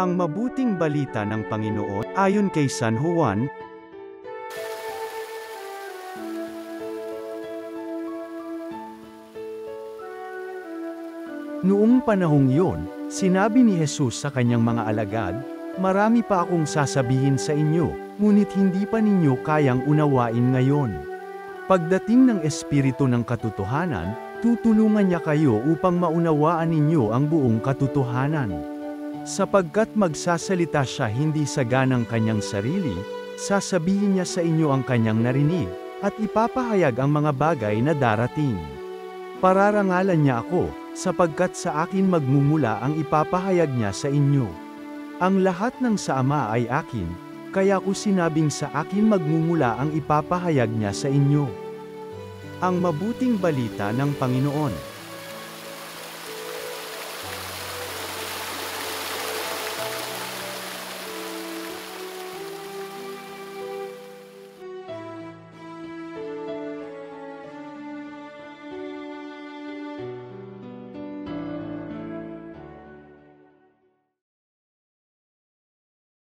Ang mabuting balita ng Panginoon, ayon kay San Juan. Noong panahong iyon, sinabi ni Jesus sa kanyang mga alagad, "Marami pa akong sasabihin sa inyo, ngunit hindi pa ninyo kayang unawain ngayon. Pagdating ng Espiritu ng Katotohanan, tutulungan niya kayo upang maunawaan ninyo ang buong katotohanan. Sapagkat magsasalita siya hindi sa ganang kanyang sarili, sasabihin niya sa inyo ang kanyang narinig, at ipapahayag ang mga bagay na darating. Pararangalan niya ako, sapagkat sa akin magmumula ang ipapahayag niya sa inyo. Ang lahat ng sa Ama ay akin, kaya ko sinabing sa akin magmumula ang ipapahayag niya sa inyo." Ang mabuting balita ng Panginoon.